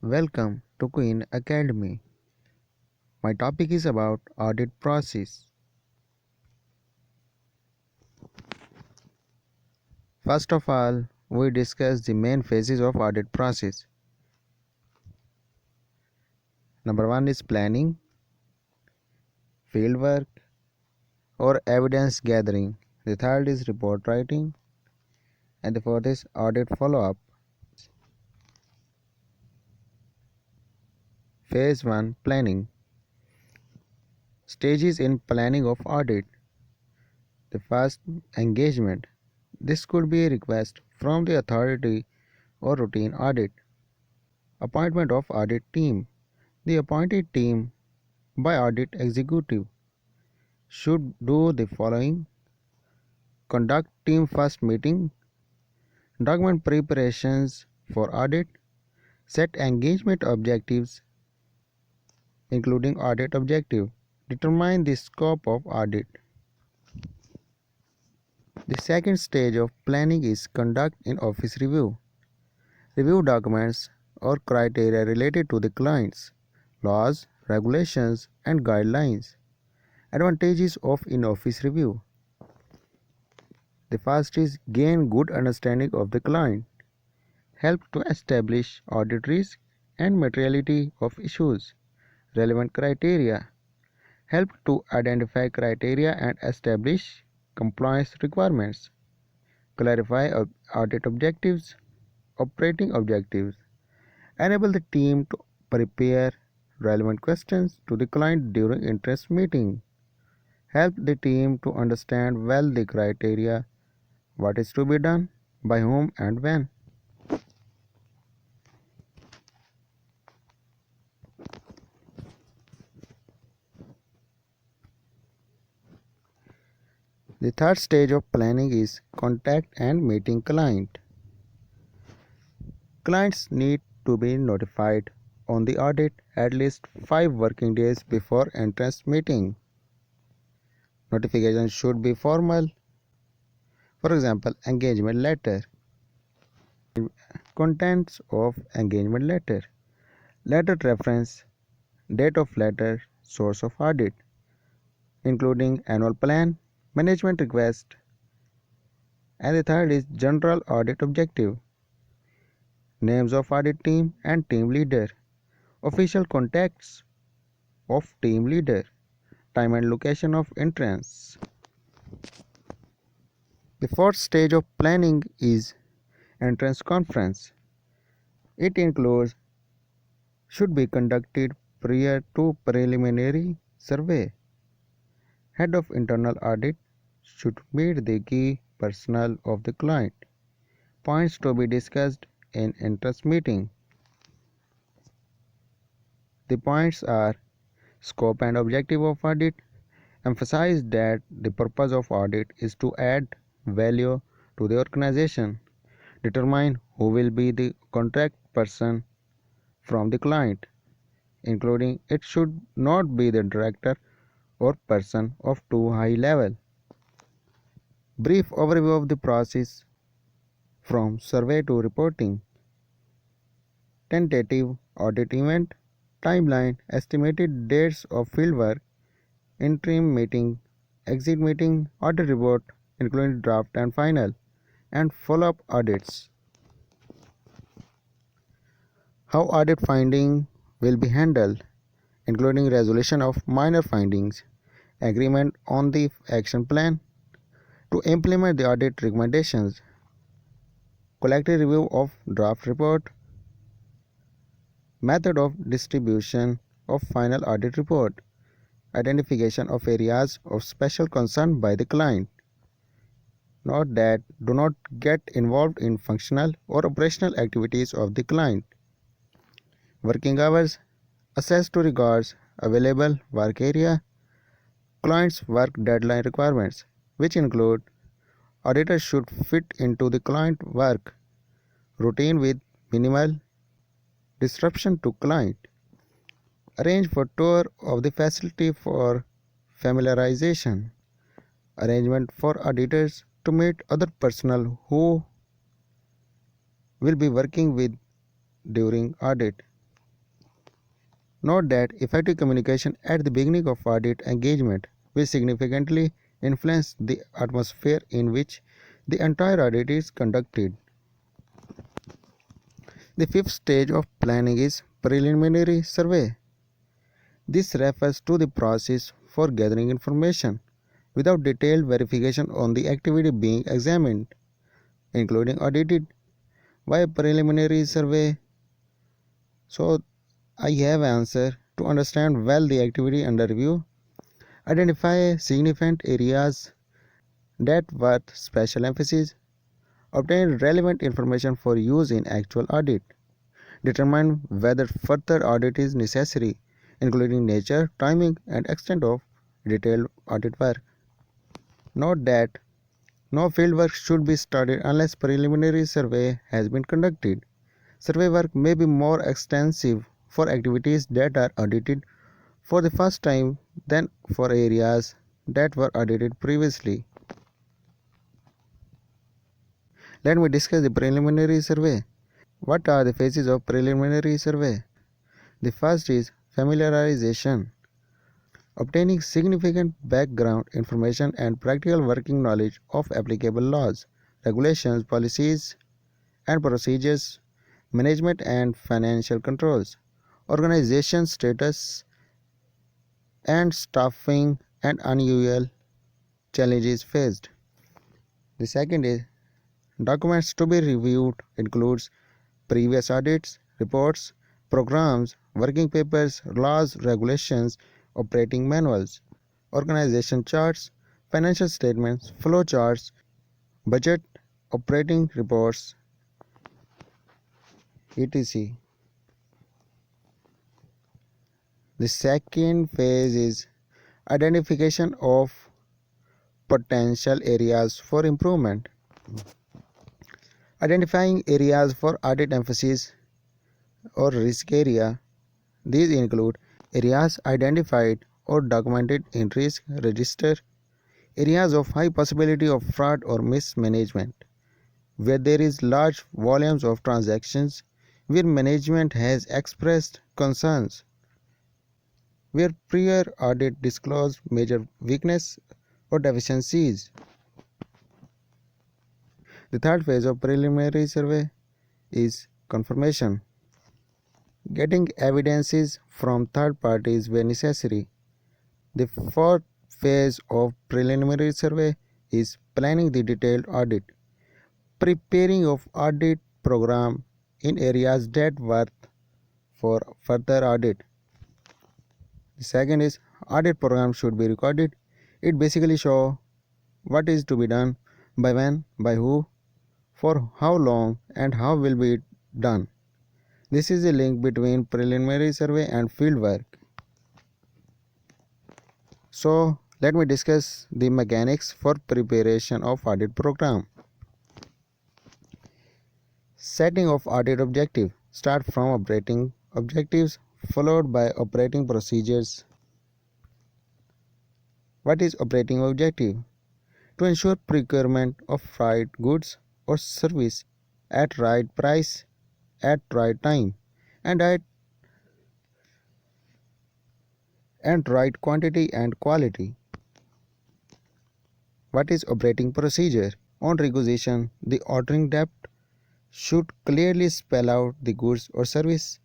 Welcome to Queen Academy. My topic is about audit process. First of all, we discuss the main phases of audit process. Number 1 is planning, fieldwork or evidence gathering. The third is report writing and the fourth is audit follow-up. Phase 1 planning. Stages in planning of audit. The first, engagement. This could be a request from the authority or routine audit. Appointment of audit team. The appointed team by audit executive should do the following: conduct team first meeting, document preparations for audit, set engagement objectives including audit objective, determine the scope of audit. The second stage of planning is conduct in-office review. Review documents or criteria related to the client's laws, regulations, and guidelines. Advantages of in-office review. The first is gain good understanding of the client, help to establish audit risk and materiality of issues, relevant criteria, help to identify criteria and establish compliance requirements, clarify audit objectives, operating objectives, enable the team to prepare relevant questions to the client during interest meeting, help the team to understand well the criteria, what is to be done, by whom and when. The third stage of planning is contact and meeting client. Clients need to be notified on the audit at least 5 working days before entrance meeting. Notification should be formal. For example, engagement letter. Contents of engagement letter. Letter reference, date of letter, source of audit, including annual plan, management request, and the third is general audit objective. Names of audit team and team leader, official contacts of team leader, time and location of entrance. The fourth stage of planning is entrance conference. It includes should be conducted prior to preliminary survey. Head of internal audit should meet the key personnel of the client. Points to be discussed in entrance meeting. The points are scope and objective of audit. Emphasize that the purpose of audit is to add value to the organization. Determine who will be the contact person from the client, including it should not be the director or person of too high level. Brief overview of the process from survey to reporting. Tentative audit event, timeline, estimated dates of fieldwork, interim meeting, exit meeting, audit report including draft and final, and follow-up audits. How audit finding will be handled, including resolution of minor findings, agreement on the action plan to implement the audit recommendations, collective review of draft report, method of distribution of final audit report, identification of areas of special concern by the client. Note that do not get involved in functional or operational activities of the client. Working hours, access to records, available work area, client's work deadline requirements, which include auditors should fit into the client work routine with minimal disruption to client. Arrange for tour of the facility for familiarization. Arrangement for auditors to meet other personnel who will be working with during audit. Note that effective communication at the beginning of audit engagement will significantly influence the atmosphere in which the entire audit is conducted. The fifth stage of planning is preliminary survey. This refers to the process for gathering information without detailed verification on the activity being examined, including audited. Why preliminary survey? So I have answer to understand well the activity under review, identify significant areas that worth special emphasis, obtain relevant information for use in actual audit, determine whether further audit is necessary, including nature, timing, and extent of detailed audit work. Note that no fieldwork should be started unless preliminary survey has been conducted. Survey work may be more extensive for activities that are audited for the first time than for areas that were audited previously. Let me discuss the preliminary survey. What are the phases of preliminary survey? The first is familiarization, obtaining significant background information and practical working knowledge of applicable laws, regulations, policies, and procedures, management and financial controls, organization status and staffing and unusual challenges faced. The second is documents to be reviewed includes previous audits, reports, programs, working papers, laws, regulations, operating manuals, organization charts, financial statements, flow charts, budget, operating reports, etc. The second phase is identification of potential areas for improvement. Identifying areas for audit emphasis or risk area. These include areas identified or documented in risk register, areas of high possibility of fraud or mismanagement, where there is large volumes of transactions, where management has expressed concerns, where prior audit disclosed major weakness or deficiencies. The third phase of preliminary survey is confirmation. Getting evidences from third parties where necessary. The fourth phase of preliminary survey is planning the detailed audit. Preparing of audit program in areas that worth for further audit. The second is audit program should be recorded. It basically shows what is to be done, by when, by who, for how long, and how will be done. This is a link between preliminary survey and field work. So let me discuss the mechanics for preparation of audit program. Setting of audit objective. Start from operating objectives followed by operating procedures. What is operating objective? To ensure procurement of right goods or service at right price at right time and right quantity and quality. What is operating procedure? On requisition, the ordering debt should clearly spell out the goods or service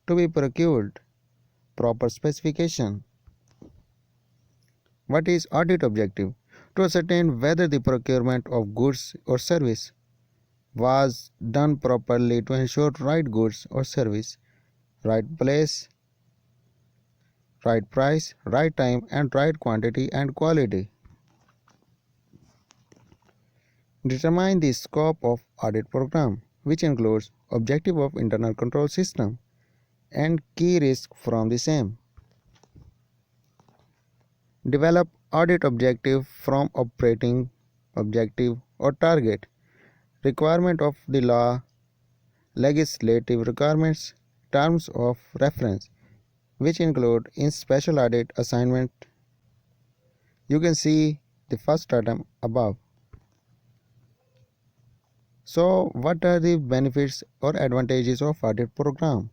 to be procured. Proper specification. What is audit objective? To ascertain whether the procurement of goods or service was done properly to ensure right goods or service, right place, right price, right time, and right quantity and quality. Determine the scope of audit program, which includes objective of internal control system and key risk from the same. Develop audit objective from operating objective or target, requirement of the law, legislative requirements, terms of reference, which include in special audit assignment. You can see the first item above. So what are the benefits or advantages of audit program?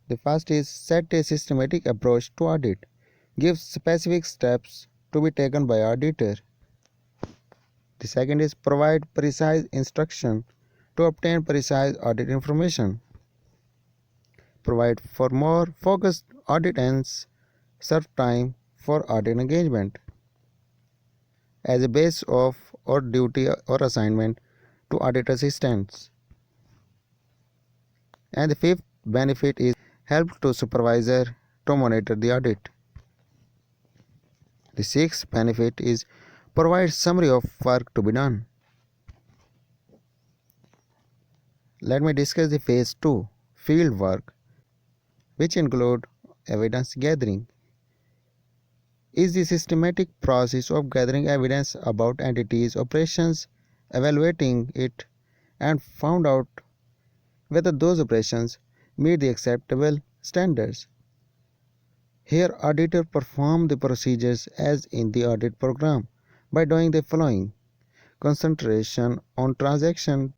The first is set a systematic approach to audit. Give specific steps to be taken by auditor. The second is provide precise instruction to obtain precise audit information. Provide for more focused audit ends. Serve time for audit engagement as a base of or duty or assignment to audit assistants. And the fifth benefit is help to supervisor to monitor the audit. The sixth benefit is provide summary of work to be done. Let me discuss the phase 2, field work, which include evidence gathering. Is the systematic process of gathering evidence about entities' operations, evaluating it, and found out whether those operations meet the acceptable standards. Here, auditor perform the procedures as in the audit program by doing the following: concentration on transaction,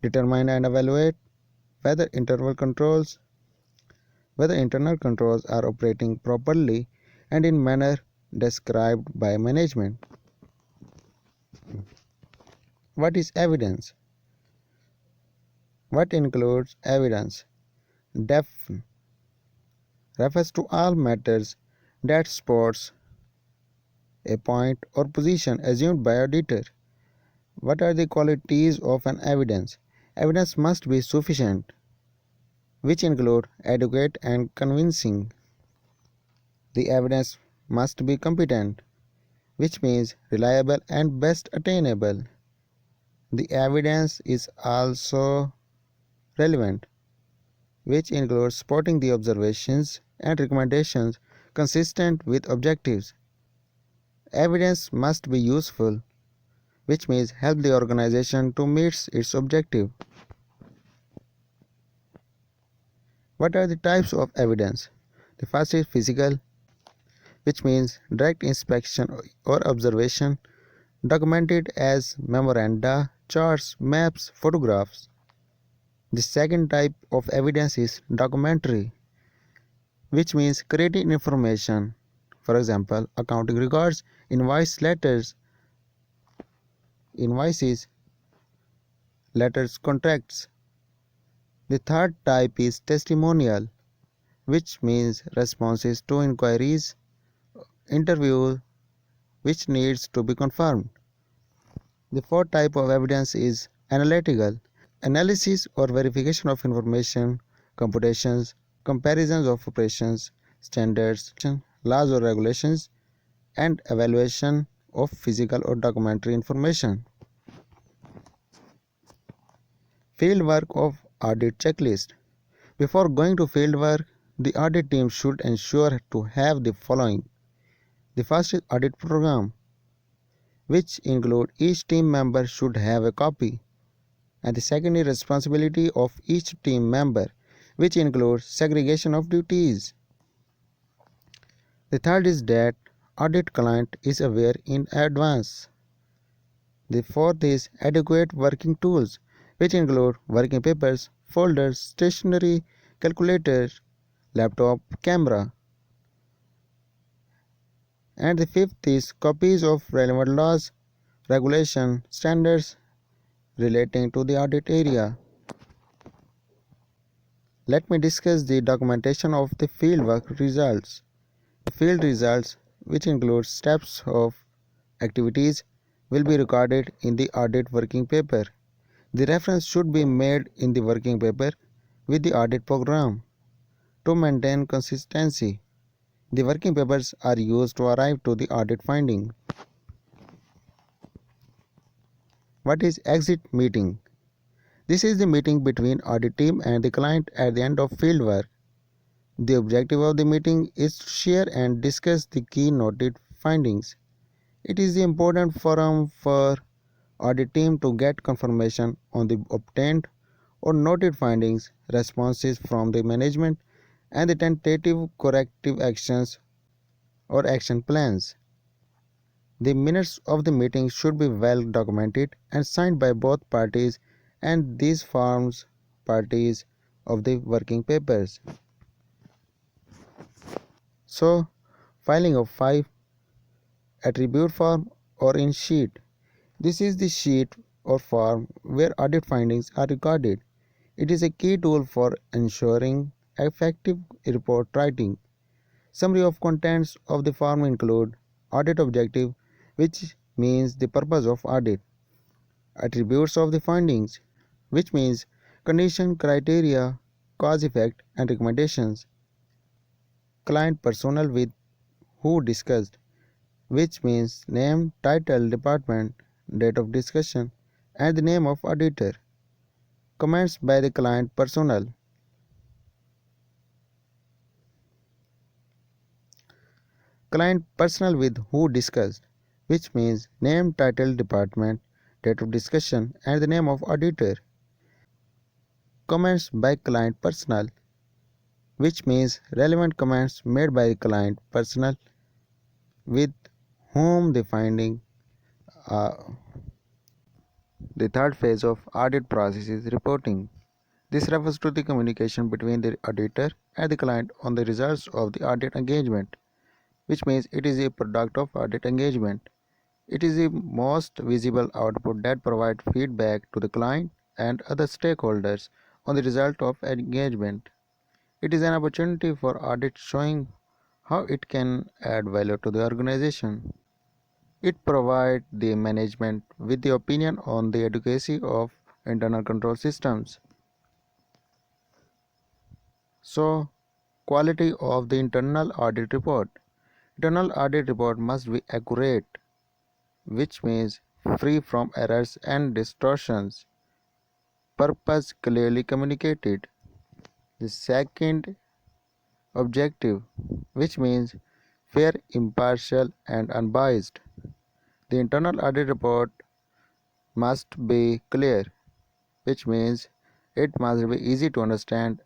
determine and evaluate whether internal controls are operating properly and in manner described by management. What is evidence? What includes evidence? Def refers to all matters that supports a point or position assumed by auditor. What are the qualities of an evidence? Evidence must be sufficient, which include adequate and convincing. The evidence must be competent, which means reliable and best attainable. The evidence is also relevant, which includes supporting the observations and recommendations consistent with objectives. Evidence must be useful, which means help the organization to meet its objective. What are the types of evidence? The first is physical, which means direct inspection or observation, documented as memoranda, charts, maps, photographs. The second type of evidence is documentary, which means creating information, for example, accounting records, invoices, letters, contracts. The third type is testimonial, which means responses to inquiries, interviews, which needs to be confirmed. The fourth type of evidence is analytical, analysis or verification of information, computations, comparisons of operations, standards, laws or regulations, and evaluation of physical or documentary information. Fieldwork of Audit Checklist. Before going to fieldwork, the audit team should ensure to have the following. The first is Audit Program, which include each team member should have a copy. And the second is responsibility of each team member, which includes segregation of duties. The third is that audit client is aware in advance. The fourth is adequate working tools, which include working papers, folders, stationery, calculator, laptop, camera. And the fifth is copies of relevant laws, regulation, standards relating to the audit area. Let me discuss the documentation of the fieldwork results. The field results, which include steps of activities, will be recorded in the audit working paper. The reference should be made in the working paper with the audit program to maintain consistency. The working papers are used to arrive to the audit finding. What is exit meeting? This is the meeting between audit team and the client at the end of fieldwork. The objective of the meeting is to share and discuss the key noted findings. It is the important forum for audit team to get confirmation on the obtained or noted findings, responses from the management, and the tentative corrective actions or action plans. The minutes of the meeting should be well documented and signed by both parties, and these forms parties of the working papers. So, filing of 5 attribute form or in sheet. This is the sheet or form where audit findings are recorded. It is a key tool for ensuring effective report writing. Summary of contents of the form include audit objective, which means the purpose of audit, attributes of the findings, which means condition, criteria, cause effect, and recommendations, client personnel with who discussed, which means name, title, department, date of discussion, and the name of auditor, comments by the client personnel, client personnel with who discussed, which means name, title, department, date of discussion, and the name of auditor, comments by client personnel, which means relevant comments made by client personnel with whom the finding are. The third phase of audit process is reporting. This refers to the communication between the auditor and the client on the results of the audit engagement, which means it is a product of audit engagement. It is the most visible output that provides feedback to the client and other stakeholders on the result of engagement. It is an opportunity for audit showing how it can add value to the organization. It provides the management with the opinion on the adequacy of internal control systems. So, quality of the internal audit report. Internal audit report must be accurate, which means free from errors and distortions. Purpose clearly communicated. The second, objective, which means fair, impartial, and unbiased. The internal audit report must be clear, which means it must be easy to understand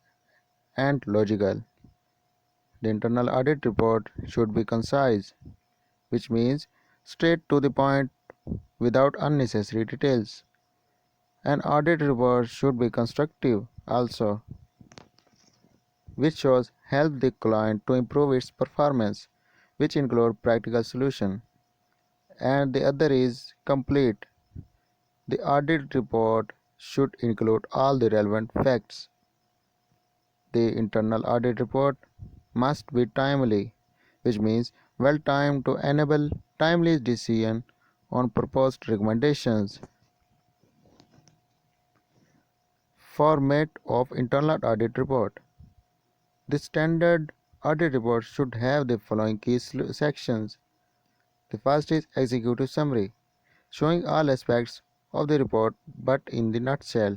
and logical. The internal audit report should be concise, which means straight to the point without unnecessary details. An audit report should be constructive also, which shows help the client to improve its performance, which include practical solution. And the other is complete. The audit report should include all the relevant facts. The internal audit report must be timely, which means well timed to enable timely decision on proposed recommendations. Format of internal audit report. The standard audit report should have the following key sections. The first is executive summary, showing all aspects of the report but in the nutshell.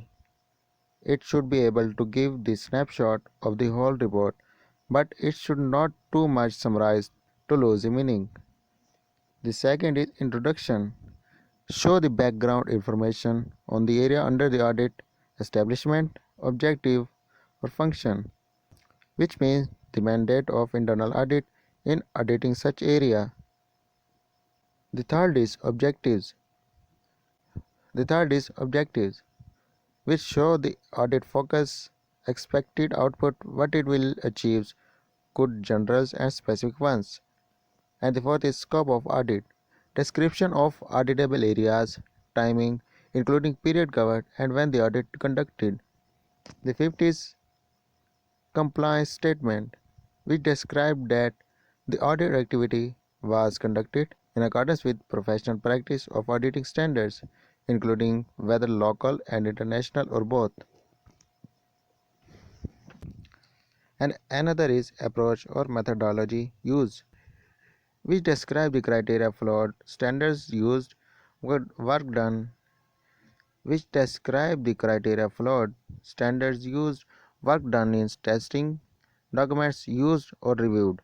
It should be able to give the snapshot of the whole report, but it should not too much summarize to lose the meaning. The second is introduction. Show the background information on the area under the audit, establishment, objective, or function, which means the mandate of internal audit in auditing such area. The third is objectives. The third is objectives, which show the audit focus, expected output, what it will achieve, good generals and specific ones. And the fourth is scope of audit, description of auditable areas, timing, including period covered and when the audit conducted. The fifth is compliance statement, which described that the audit activity was conducted in accordance with professional practice of auditing standards, including whether local and international or both. And another is approach or methodology used, which describe the criteria followed, standards used, work done, which describe the criteria followed, standards used, work done in testing, documents used or reviewed.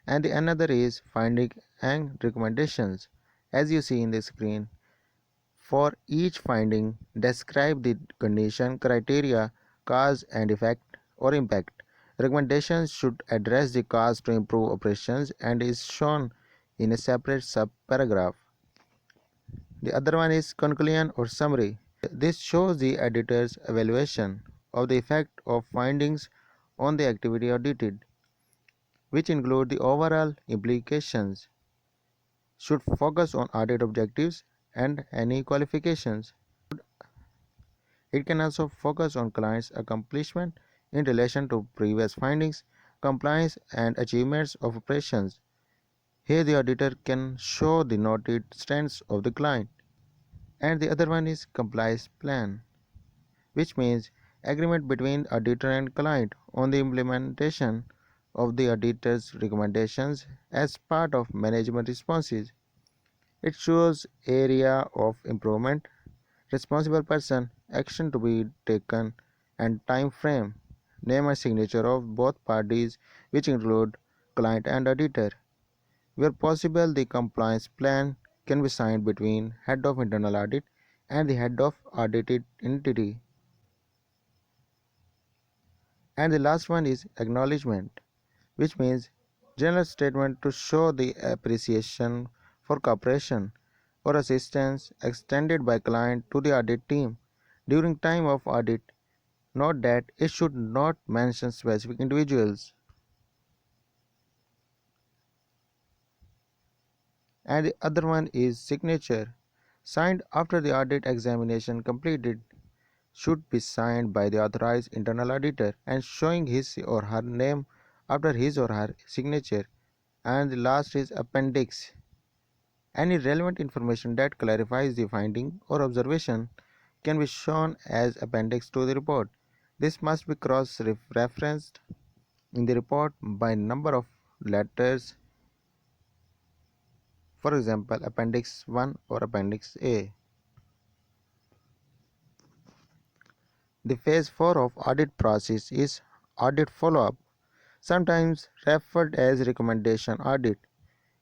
And the another is finding and recommendations. As you see in the screen, for each finding, describe the condition, criteria, cause and effect or impact. Recommendations should address the cause to improve operations and is shown in a separate sub-paragraph. The other one is conclusion or summary. This shows the editor's evaluation of the effect of findings on the activity audited. which include the overall implications, should focus on audit objectives and any qualifications. It can also focus on clients' accomplishment in relation to previous findings, compliance, and achievements of operations. Here, the auditor can show the noted strengths of the client. And the other one is compliance plan, which means agreement between auditor and client on the implementation of the auditor's recommendations as part of management responses. It shows area of improvement, responsible person, action to be taken, and time frame. Name and signature of both parties, which include client and auditor. Where possible, the compliance plan can be signed between head of internal audit and the head of audited entity. And the last one is acknowledgement, which means general statement to show the appreciation for cooperation or assistance extended by client to the audit team during time of audit. Note that it should not mention specific individuals. And the other one is signature, signed after the audit examination completed, should be signed by the authorized internal auditor and showing his or her name after his or her signature. And the last is appendix. Any relevant information that clarifies the finding or observation can be shown as appendix to the report. This must be cross-referenced in the report by number of letters, for example, appendix 1 or appendix A. The phase 4 of audit process is audit follow-up, sometimes referred as recommendation audit.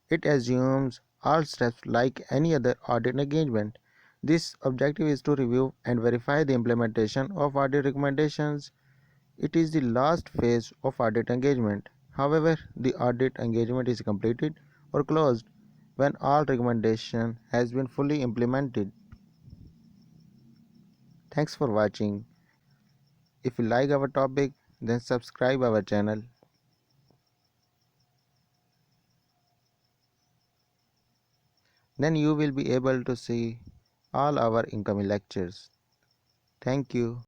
It assumes all steps like any other audit engagement. This objective is to review and verify the implementation of audit recommendations. It is the last phase of audit engagement. However, the audit engagement is completed or closed when all recommendation has been fully implemented. Thanks for watching. If you like our topic, then subscribe our channel. Then you will be able to see all our incoming lectures. Thank you.